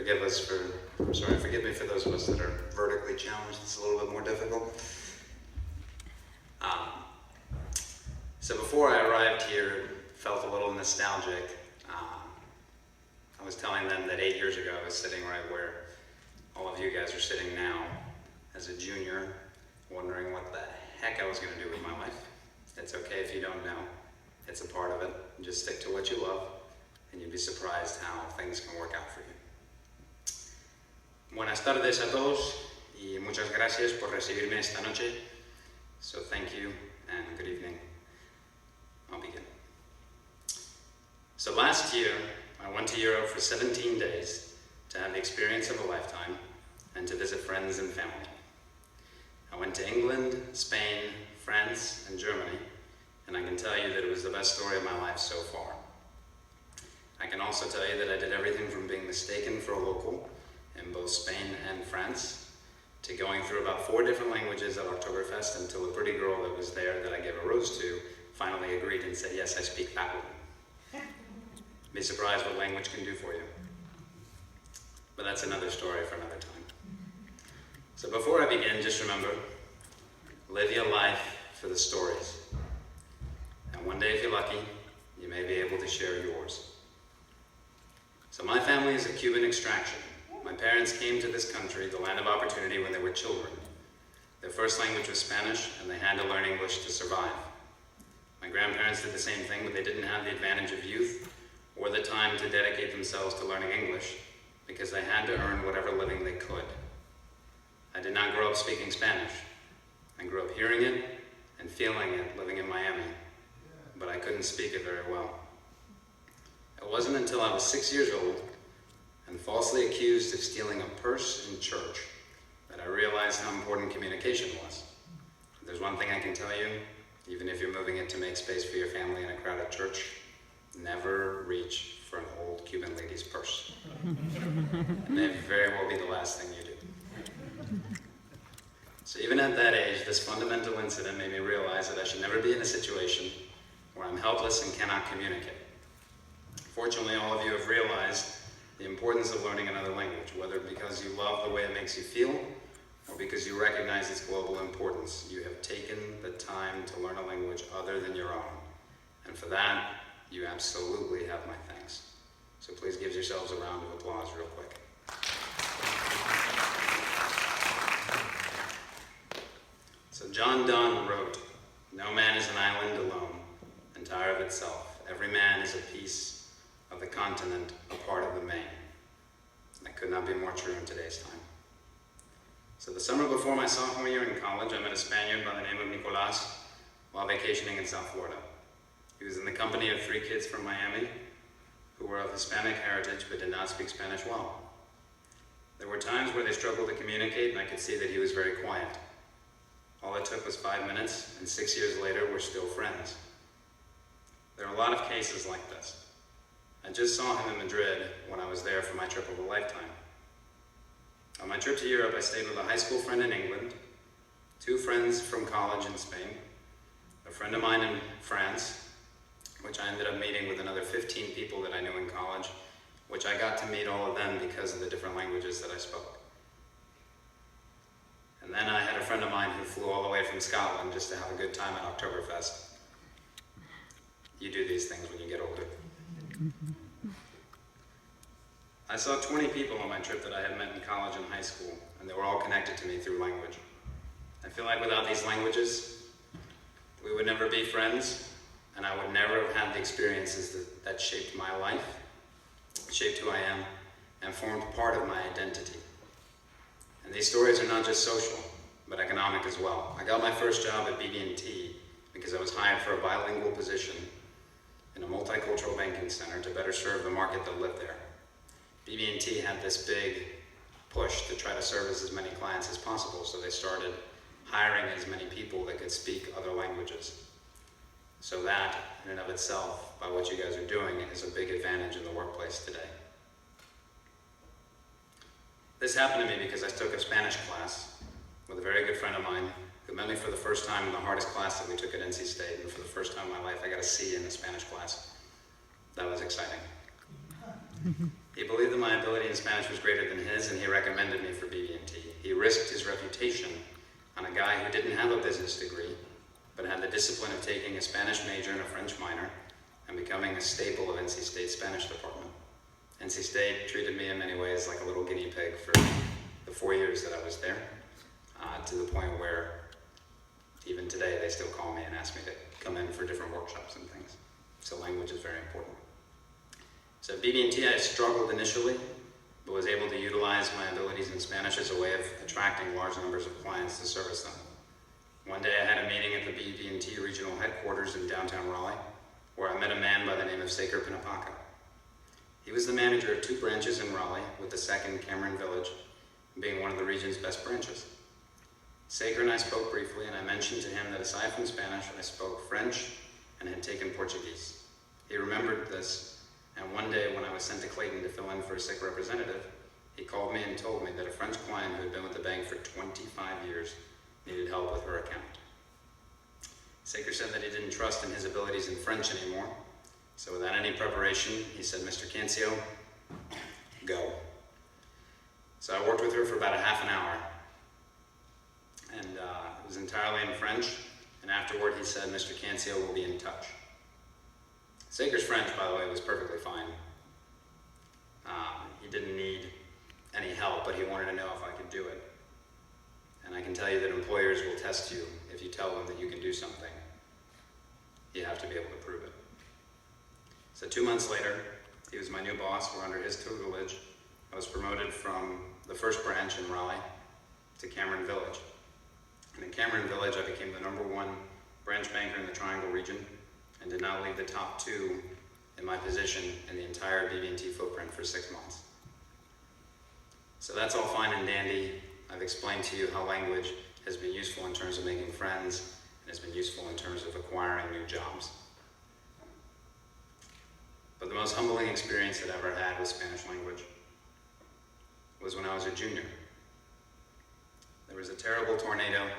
forgive me for those of us that are vertically challenged. It's a little bit more difficult. So before I arrived here, felt a little nostalgic. I was telling them that 8 years ago I was sitting right where all of you guys are sitting now as a junior, wondering what the heck I was going to do with my life. It's okay if you don't know. It's a part of it. Just stick to what you love, and you'd be surprised how things can work out for you. Buenas tardes a todos, y muchas gracias por recibirme esta noche. So thank you, and good evening. I'll begin. So last year, I went to Europe for 17 days to have the experience of a lifetime and to visit friends and family. I went to England, Spain, France, and Germany, and I can tell you that it was the best story of my life so far. I can also tell you that I did everything from being mistaken for a local in both Spain and France, to going through about 4 different languages at Oktoberfest until a pretty girl that was there that I gave a rose to finally agreed and said, yes, I speak that one. Be surprised what language can do for you. But that's another story for another time. So before I begin, just remember, live your life for the stories. And one day, if you're lucky, you may be able to share yours. So my family is of Cuban extraction. My parents came to this country, the land of opportunity, when they were children. Their first language was Spanish, and they had to learn English to survive. My grandparents did the same thing, but they didn't have the advantage of youth or the time to dedicate themselves to learning English, because they had to earn whatever living they could. I did not grow up speaking Spanish. I grew up hearing it and feeling it living in Miami, but I couldn't speak it very well. It wasn't until I was 6 years old and falsely accused of stealing a purse in church that I realized how important communication was. If there's one thing I can tell you, even if you're moving it to make space for your family in a crowded church, never reach for an old Cuban lady's purse. It may very well be the last thing you do. So even at that age, this fundamental incident made me realize that I should never be in a situation where I'm helpless and cannot communicate. Fortunately, all of you have realized the importance of learning another language, whether because you love the way it makes you feel or because you recognize its global importance. You have taken the time to learn a language other than your own. And for that, you absolutely have my thanks. So please give yourselves a round of applause real quick. So John Donne wrote, "No man is an island alone, entire of itself. Every man is a piece of the continent, a part of the main." That could not be more true in today's time. So the summer before my sophomore year in college, I met a Spaniard by the name of Nicolas while vacationing in South Florida. He was in the company of 3 kids from Miami who were of Hispanic heritage but did not speak Spanish well. There were times where they struggled to communicate, and I could see that he was very quiet. All it took was 5 minutes, and 6 years later, we're still friends. There are a lot of cases like this. I just saw him in Madrid when I was there for my trip of a lifetime. On my trip to Europe, I stayed with a high school friend in England, 2 friends from college in Spain, a friend of mine in France, which I ended up meeting with another 15 people that I knew in college, which I got to meet all of them because of the different languages that I spoke. And then I had a friend of mine who flew all the way from Scotland just to have a good time at Oktoberfest. You do these things when you get older. I saw 20 people on my trip that I had met in college and high school, and they were all connected to me through language. I feel like without these languages, we would never be friends, and I would never have had the experiences that shaped my life, shaped who I am, and formed part of my identity. And these stories are not just social, but economic as well. I got my first job at BB&T because I was hired for a bilingual position in a multicultural banking center to better serve the market that lived there. BB&T had this big push to try to service as many clients as possible, so they started hiring as many people that could speak other languages. So that, in and of itself, by what you guys are doing, is a big advantage in the workplace today. This happened to me because I took a Spanish class with a very good friend of mine who met me for the first time in the hardest class that we took at NC State, and for the first time in my life I got a C in a Spanish class. That was exciting. He believed that my ability in Spanish was greater than his, and he recommended me for BB&T. He risked his reputation on a guy who didn't have a business degree, but had the discipline of taking a Spanish major and a French minor, and becoming a staple of NC State's Spanish department. NC State treated me in many ways like a little guinea pig for the 4 years that I was there, to the point where even today they still call me and ask me to come in for different workshops and things. So language is very important. So at BB&T I struggled initially, but was able to utilize my abilities in Spanish as a way of attracting large numbers of clients to service them. One day I had a meeting at the BB&T regional headquarters in downtown Raleigh, where I met a man by the name of Saker Pinapaka. He was the manager of 2 branches in Raleigh, with the second, Cameron Village, being one of the region's best branches. Saker and I spoke briefly, and I mentioned to him that aside from Spanish, I spoke French and had taken Portuguese. He remembered this, and one day when I was sent to Clayton to fill in for a sick representative, he called me and told me that a French client who had been with the bank for 25 years needed help with her account. Saker said that he didn't trust in his abilities in French anymore, so without any preparation, he said, "Mr. Cancio, go." So I worked with her for about a half an hour, and it was entirely in French, and afterward he said, "Mr. Cancio will be in touch." Saker's French, by the way, was perfectly fine. He didn't need any help, but he wanted to know if I could do it. And I can tell you that employers will test you if you tell them that you can do something. You have to be able to prove it. So 2 months later, he was my new boss. We're under his tutelage. I was promoted from the first branch in Raleigh to Cameron Village. And in Cameron Village, I became the #1 branch banker in the Triangle region, and did not leave the top 2 in my position in the entire BB&T footprint for 6 months. So that's all fine and dandy. I've explained to you how language has been useful in terms of making friends, and has been useful in terms of acquiring new jobs. But the most humbling experience that I ever had with Spanish language was when I was a junior. There was a terrible tornado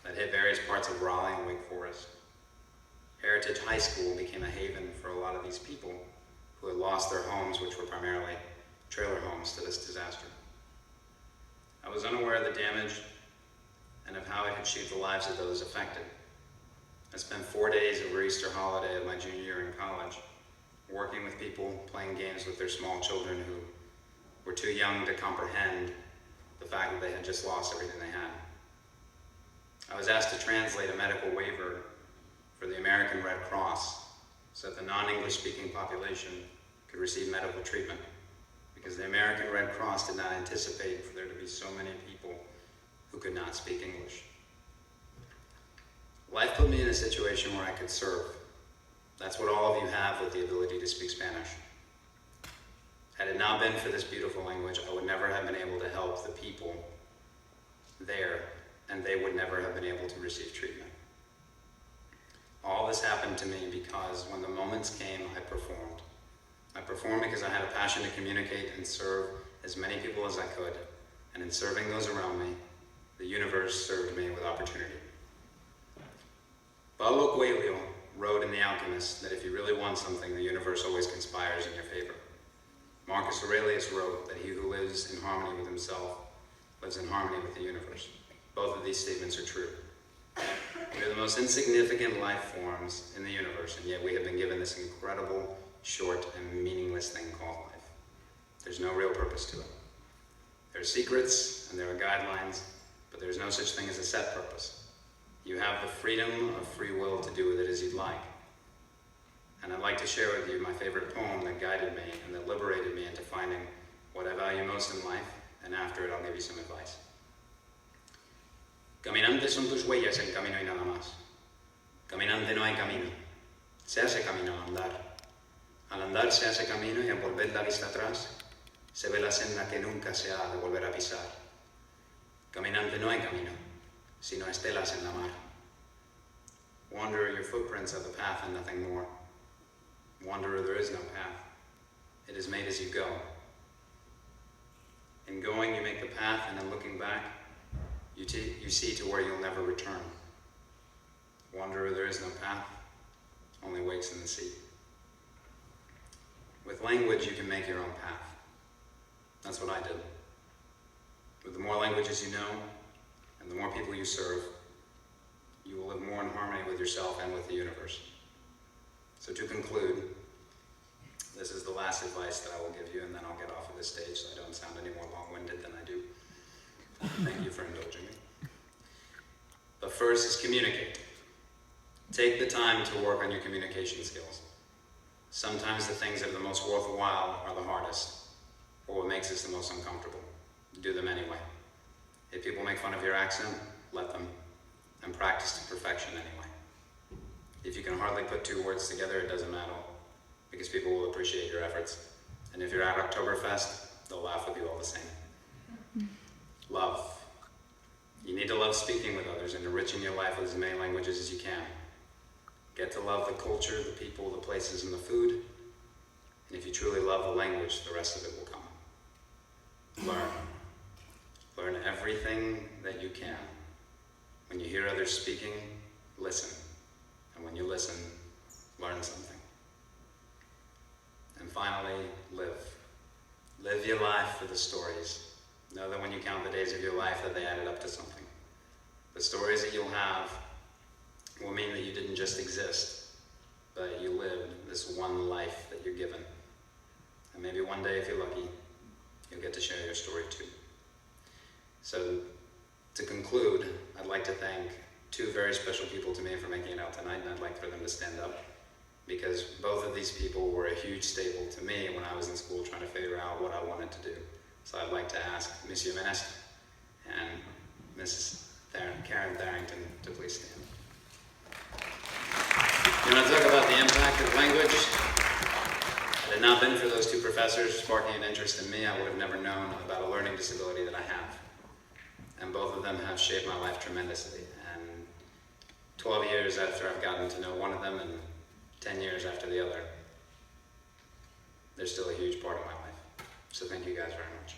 that hit various parts of Raleigh and Wake Forest. Heritage High School became a haven for a lot of these people who had lost their homes, which were primarily trailer homes, to this disaster. I was unaware of the damage and of how it had shaped the lives of those affected. I spent 4 days over Easter holiday of my junior year in college, working with people, playing games with their small children who were too young to comprehend the fact that they had just lost everything they had. I was asked to translate a medical waiver for the American Red Cross so that the non-English speaking population could receive medical treatment, because the American Red Cross did not anticipate for there to be so many people who could not speak English. Life put me in a situation where I could serve. That's what all of you have with the ability to speak Spanish. Had it not been for this beautiful language, I would never have been able to help the people there, and they would never have been able to receive treatment. All this happened to me because when the moments came, I performed. I performed because I had a passion to communicate and serve as many people as I could, and in serving those around me, the universe served me with opportunity. Paulo Coelho wrote in The Alchemist that if you really want something, the universe always conspires in your favor. Marcus Aurelius wrote that he who lives in harmony with himself lives in harmony with the universe. Both of these statements are true. We are the most insignificant life forms in the universe, and yet we have been given this incredible, short, and meaningless thing called life. There's no real purpose to it. There are secrets and there are guidelines, but there's no such thing as a set purpose. You have the freedom of free will to do with it as you'd like. And I'd like to share with you my favorite poem that guided me and that liberated me into finding what I value most in life, and after it I'll give you some advice. Caminante son tus huellas el camino y nada más. Caminante no hay camino. Se hace camino al andar. Al andar se hace camino y al volver la vista atrás se ve la senda que nunca se ha de volver a pisar. Caminante no hay camino, sino estelas en la mar. Wanderer, your footprints are the path and nothing more. Wanderer, there is no path. It is made as you go. In going, you make the path, and in looking back, you see to where you'll never return. Wanderer, there is no path, only wakes in the sea. With language, you can make your own path. That's what I did. With the more languages you know, and the more people you serve, you will live more in harmony with yourself and with the universe. So to conclude, this is the last advice that I will give you, and then I'll get off of this stage so I don't sound any more long-winded than I do. Thank you for indulging me. But first is communicate. Take the time to work on your communication skills. Sometimes the things that are the most worthwhile are the hardest, or what makes us the most uncomfortable. Do them anyway. If people make fun of your accent, let them, and practice to perfection anyway. If you can hardly put two words together, it doesn't matter, because people will appreciate your efforts. And if you're at Oktoberfest, they'll laugh with you all the same. Love. You need to love speaking with others and enriching your life with as many languages as you can. Get to love the culture, the people, the places, and the food. And if you truly love the language, the rest of it will come. Learn. Learn everything that you can. When you hear others speaking, listen. And when you listen, learn something. And finally, live. Live your life for the stories. Know that when you count the days of your life, that they added up to something. The stories that you'll have will mean that you didn't just exist, but you lived this one life that you're given. And maybe one day, if you're lucky, you'll get to share your story too. So, to conclude, I'd like to thank two very special people to me for making it out tonight, and I'd like for them to stand up, because both of these people were a huge staple to me when I was in school trying to figure out what I wanted to do. So I'd like to ask Monsieur Ministre and Mrs. Karen Tharrington to please stand. You want to talk about the impact of language? Had it not been for those two professors sparking an interest in me, I would have never known about a learning disability that I have. And both of them have shaped my life tremendously. And 12 years after I've gotten to know one of them and 10 years after the other, they're still a huge part of my life. So thank you guys very much.